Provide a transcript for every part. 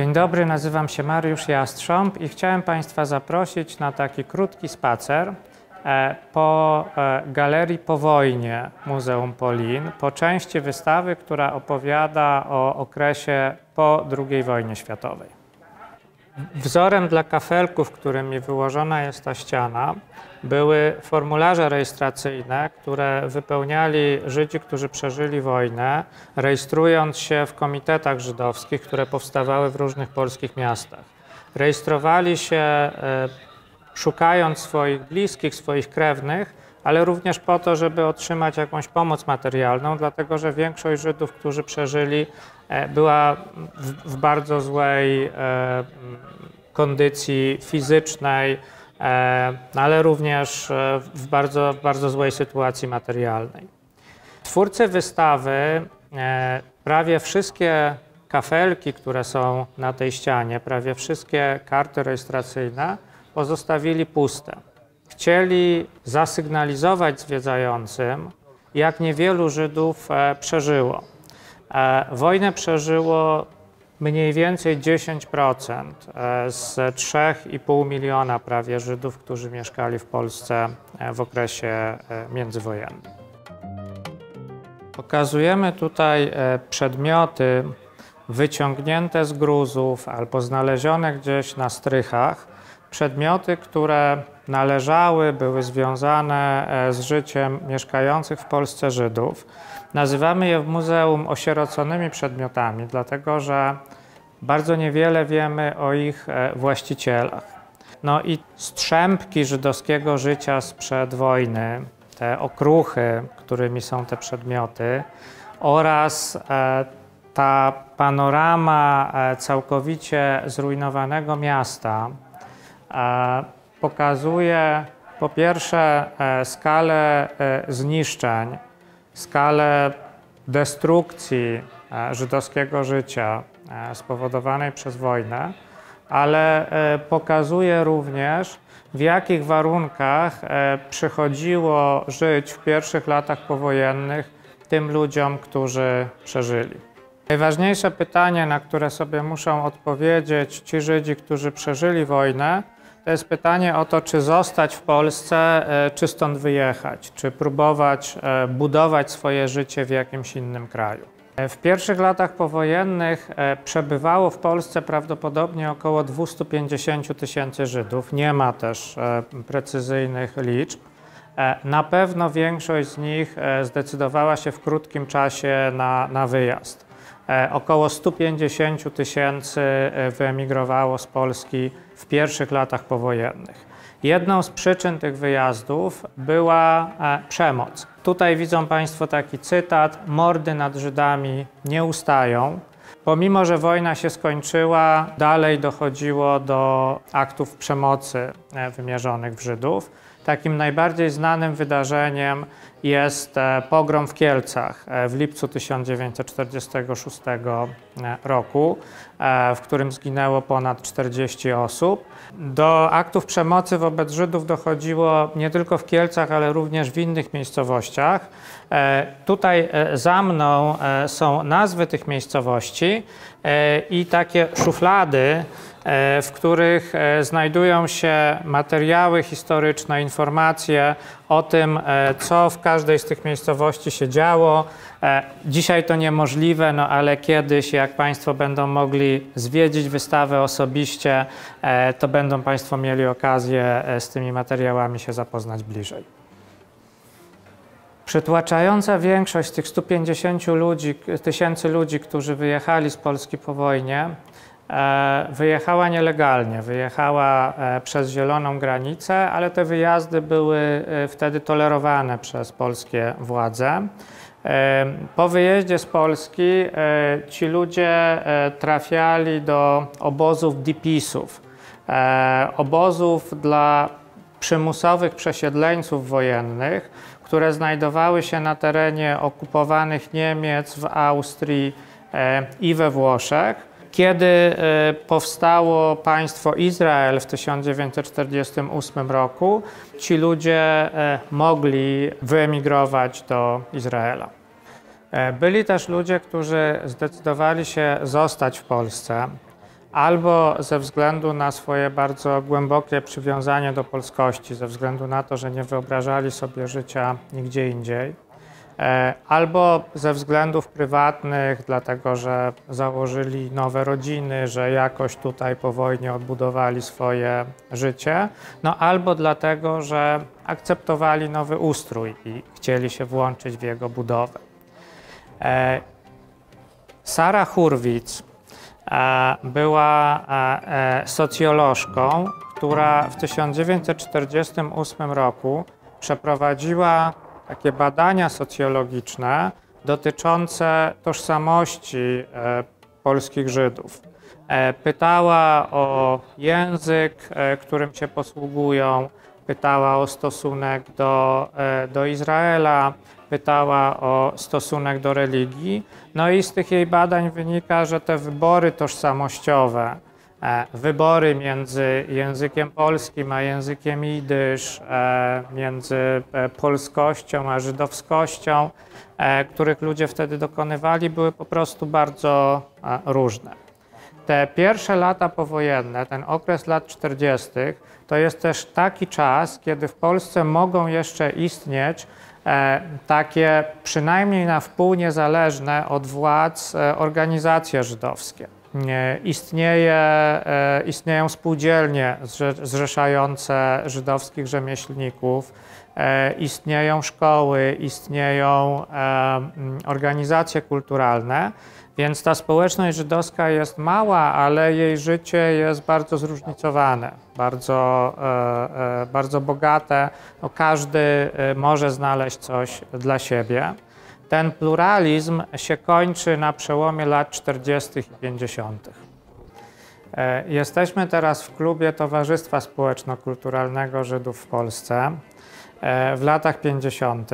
Dzień dobry, nazywam się Mariusz Jastrząb i chciałem Państwa zaprosić na taki krótki spacer po Galerii po wojnie Muzeum Polin, po części wystawy, która opowiada o okresie po II wojnie światowej. Wzorem dla kafelków, którymi wyłożona jest ta ściana, były formularze rejestracyjne, które wypełniali Żydzi, którzy przeżyli wojnę, rejestrując się w komitetach żydowskich, które powstawały w różnych polskich miastach. Rejestrowali się szukając swoich bliskich, swoich krewnych, ale również po to, żeby otrzymać jakąś pomoc materialną, dlatego że większość Żydów, którzy przeżyli, była w bardzo złej kondycji fizycznej, ale również w bardzo złej sytuacji materialnej. Twórcy wystawy prawie wszystkie kafelki, które są na tej ścianie, prawie wszystkie karty rejestracyjne pozostawili puste. Chcieli zasygnalizować zwiedzającym, jak niewielu Żydów przeżyło. Wojnę przeżyło mniej więcej 10% z 3,5 miliona prawie Żydów, którzy mieszkali w Polsce w okresie międzywojennym. Pokazujemy tutaj przedmioty wyciągnięte z gruzów albo znalezione gdzieś na strychach, przedmioty, które były związane z życiem mieszkających w Polsce Żydów. Nazywamy je w muzeum osieroconymi przedmiotami, dlatego że bardzo niewiele wiemy o ich właścicielach. No i strzępki żydowskiego życia sprzed wojny, te okruchy, którymi są te przedmioty, oraz ta panorama całkowicie zrujnowanego miasta pokazuje po pierwsze skalę zniszczeń, skalę destrukcji żydowskiego życia spowodowanej przez wojnę, ale pokazuje również, w jakich warunkach przychodziło żyć w pierwszych latach powojennych tym ludziom, którzy przeżyli. Najważniejsze pytanie, na które sobie muszą odpowiedzieć ci Żydzi, którzy przeżyli wojnę, to jest pytanie o to, czy zostać w Polsce, czy stąd wyjechać, czy próbować budować swoje życie w jakimś innym kraju. W pierwszych latach powojennych przebywało w Polsce prawdopodobnie około 250 tysięcy Żydów. Nie ma też precyzyjnych liczb. Na pewno większość z nich zdecydowała się w krótkim czasie na wyjazd. Około 150 tysięcy wyemigrowało z Polski w pierwszych latach powojennych. Jedną z przyczyn tych wyjazdów była przemoc. Tutaj widzą Państwo taki cytat: mordy nad Żydami nie ustają. Pomimo że wojna się skończyła, dalej dochodziło do aktów przemocy wymierzonych w Żydów. Takim najbardziej znanym wydarzeniem jest pogrom w Kielcach w lipcu 1946 roku, w którym zginęło ponad 40 osób. Do aktów przemocy wobec Żydów dochodziło nie tylko w Kielcach, ale również w innych miejscowościach. Tutaj za mną są nazwy tych miejscowości i takie szuflady, w których znajdują się materiały historyczne, informacje o tym, co w każdej z tych miejscowości się działo. Dzisiaj to niemożliwe, no ale kiedyś, jak Państwo będą mogli zwiedzić wystawę osobiście, to będą Państwo mieli okazję z tymi materiałami się zapoznać bliżej. Przytłaczająca większość z tych 150 tysięcy ludzi, którzy wyjechali z Polski po wojnie, wyjechała nielegalnie, wyjechała przez zieloną granicę, ale te wyjazdy były wtedy tolerowane przez polskie władze. Po wyjeździe z Polski ci ludzie trafiali do obozów DPS-ów, obozów dla przymusowych przesiedleńców wojennych, które znajdowały się na terenie okupowanych Niemiec, w Austrii i we Włoszech. Kiedy powstało państwo Izrael w 1948 roku, ci ludzie mogli wyemigrować do Izraela. Byli też ludzie, którzy zdecydowali się zostać w Polsce. albo ze względu na swoje bardzo głębokie przywiązanie do polskości, ze względu na to, że nie wyobrażali sobie życia nigdzie indziej, albo ze względów prywatnych, dlatego że założyli nowe rodziny, że jakoś tutaj po wojnie odbudowali swoje życie, no albo dlatego, że akceptowali nowy ustrój i chcieli się włączyć w jego budowę. Sara Hurwitz była socjolożką, która w 1948 roku przeprowadziła takie badania socjologiczne dotyczące tożsamości polskich Żydów. Pytała o język, którym się posługują, pytała o stosunek do Izraela, pytała o stosunek do religii. No i z tych jej badań wynika, że te wybory tożsamościowe, wybory między językiem polskim a językiem jidysz, między polskością a żydowskością, których ludzie wtedy dokonywali, były po prostu bardzo różne. Te pierwsze lata powojenne, ten okres lat 40., to jest też taki czas, kiedy w Polsce mogą jeszcze istnieć takie przynajmniej na wpół niezależne od władz organizacje żydowskie. Istnieją spółdzielnie zrzeszające żydowskich rzemieślników, istnieją szkoły, istnieją organizacje kulturalne, więc ta społeczność żydowska jest mała, ale jej życie jest bardzo zróżnicowane, bardzo bogate. No, każdy może znaleźć coś dla siebie. Ten pluralizm się kończy na przełomie lat 40. i 50. Jesteśmy teraz w klubie Towarzystwa Społeczno-Kulturalnego Żydów w Polsce w latach 50.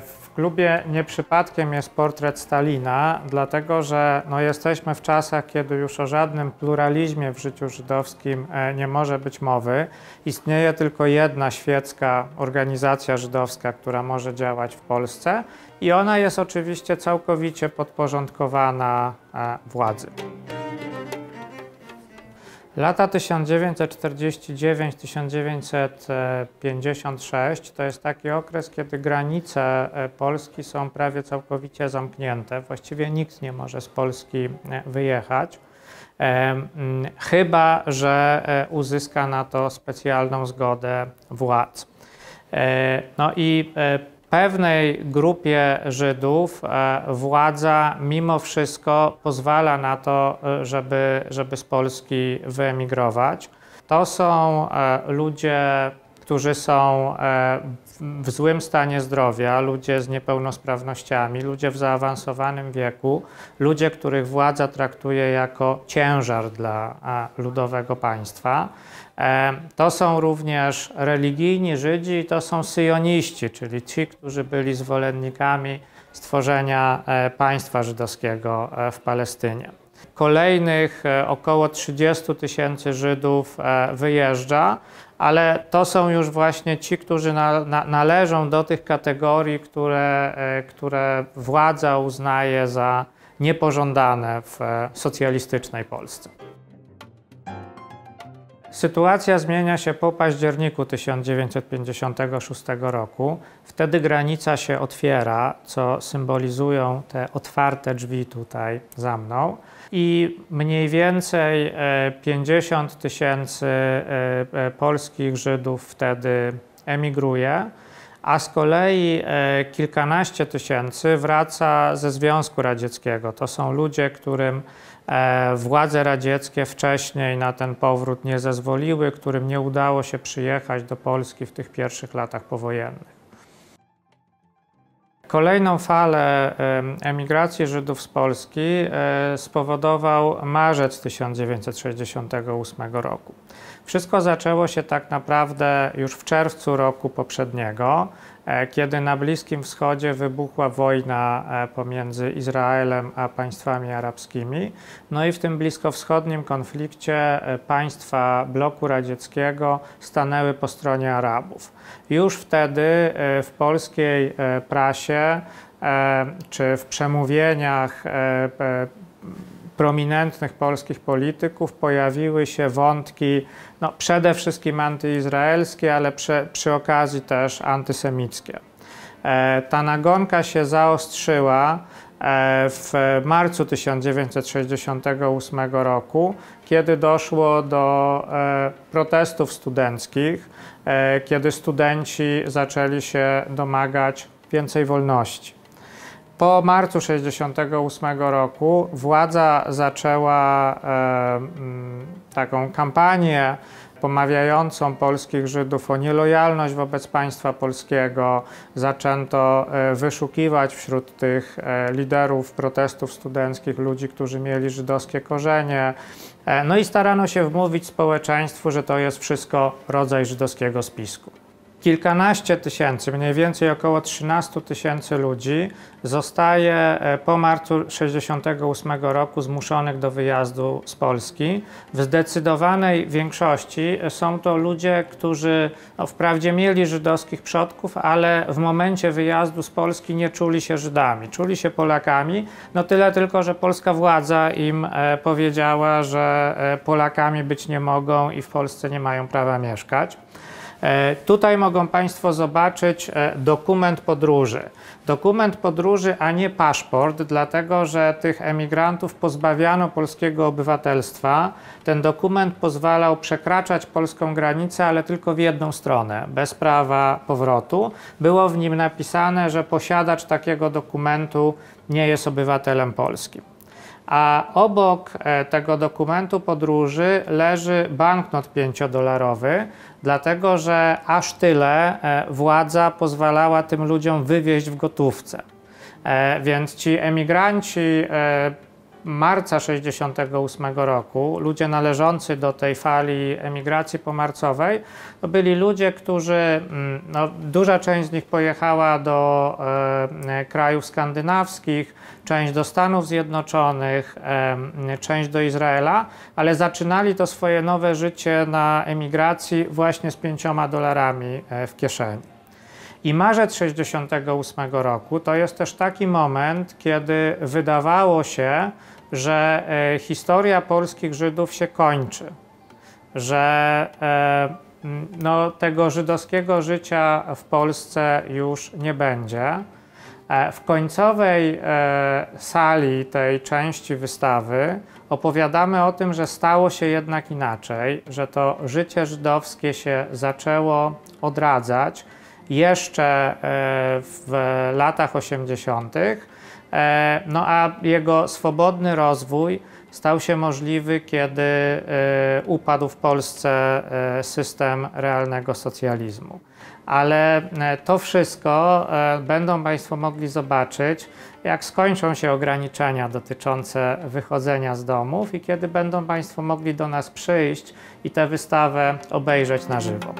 W klubie nie przypadkiem jest portret Stalina, dlatego że no, jesteśmy w czasach, kiedy już o żadnym pluralizmie w życiu żydowskim nie może być mowy. Istnieje tylko jedna świecka organizacja żydowska, która może działać w Polsce i ona jest oczywiście całkowicie podporządkowana władzy. Lata 1949-1956 to jest taki okres, kiedy granice Polski są prawie całkowicie zamknięte. Właściwie nikt nie może z Polski wyjechać, chyba że uzyska na to specjalną zgodę władz. No i pewnej grupie Żydów władza mimo wszystko pozwala na to, żeby z Polski wyemigrować. To są ludzie, którzy są w złym stanie zdrowia, ludzie z niepełnosprawnościami, ludzie w zaawansowanym wieku, ludzie, których władza traktuje jako ciężar dla ludowego państwa. To są również religijni Żydzi i to są syjoniści, czyli ci, którzy byli zwolennikami stworzenia państwa żydowskiego w Palestynie. Kolejnych około 30 000 Żydów wyjeżdża, ale to są już właśnie ci, którzy należą do tych kategorii, które władza uznaje za niepożądane w socjalistycznej Polsce. Sytuacja zmienia się po październiku 1956 roku. Wtedy granica się otwiera, co symbolizują te otwarte drzwi tutaj za mną. I mniej więcej 50 000 polskich Żydów wtedy emigruje, a z kolei kilkanaście tysięcy wraca ze Związku Radzieckiego. To są ludzie, którym władze radzieckie wcześniej na ten powrót nie zezwoliły, którym nie udało się przyjechać do Polski w tych pierwszych latach powojennych. Kolejną falę emigracji Żydów z Polski spowodował marzec 1968 roku. Wszystko zaczęło się tak naprawdę już w czerwcu roku poprzedniego, kiedy na Bliskim Wschodzie wybuchła wojna pomiędzy Izraelem a państwami arabskimi. No i w tym bliskowschodnim konflikcie państwa bloku radzieckiego stanęły po stronie Arabów. Już wtedy w polskiej prasie czy w przemówieniach prominentnych polskich polityków pojawiły się wątki przede wszystkim antyizraelskie, ale przy okazji też antysemickie. Ta nagonka się zaostrzyła w marcu 1968 roku, kiedy doszło do protestów studenckich, kiedy studenci zaczęli się domagać więcej wolności. Po marcu 1968 roku władza zaczęła taką kampanię pomawiającą polskich Żydów o nielojalność wobec państwa polskiego. Zaczęto wyszukiwać wśród tych liderów protestów studenckich ludzi, którzy mieli żydowskie korzenie. No i starano się wmówić społeczeństwu, że to jest wszystko rodzaj żydowskiego spisku. Kilkanaście tysięcy, mniej więcej około 13 000 ludzi zostaje po marcu 1968 roku zmuszonych do wyjazdu z Polski. W zdecydowanej większości są to ludzie, którzy wprawdzie mieli żydowskich przodków, ale w momencie wyjazdu z Polski nie czuli się Żydami, czuli się Polakami. Tyle tylko, że polska władza im powiedziała, że Polakami być nie mogą i w Polsce nie mają prawa mieszkać. Tutaj mogą Państwo zobaczyć dokument podróży. Dokument podróży, a nie paszport, dlatego że tych emigrantów pozbawiano polskiego obywatelstwa. Ten dokument pozwalał przekraczać polską granicę, ale tylko w jedną stronę, bez prawa powrotu. Było w nim napisane, że posiadacz takiego dokumentu nie jest obywatelem polskim. A obok tego dokumentu podróży leży banknot 5-dolarowy, dlatego że aż tyle władza pozwalała tym ludziom wywieźć w gotówce. Więc ci emigranci marca 1968 roku, ludzie należący do tej fali emigracji pomarcowej, to byli ludzie, którzy, duża część z nich pojechała do krajów skandynawskich, część do Stanów Zjednoczonych, część do Izraela, ale zaczynali to swoje nowe życie na emigracji właśnie z $5 w kieszeni. I marzec 1968 roku to jest też taki moment, kiedy wydawało się, że historia polskich Żydów się kończy, że tego żydowskiego życia w Polsce już nie będzie. W końcowej sali tej części wystawy opowiadamy o tym, że stało się jednak inaczej, że to życie żydowskie się zaczęło odradzać jeszcze w latach 80., a jego swobodny rozwój stał się możliwy, kiedy upadł w Polsce system realnego socjalizmu. Ale to wszystko będą Państwo mogli zobaczyć, jak skończą się ograniczenia dotyczące wychodzenia z domów i kiedy będą Państwo mogli do nas przyjść i tę wystawę obejrzeć na żywo.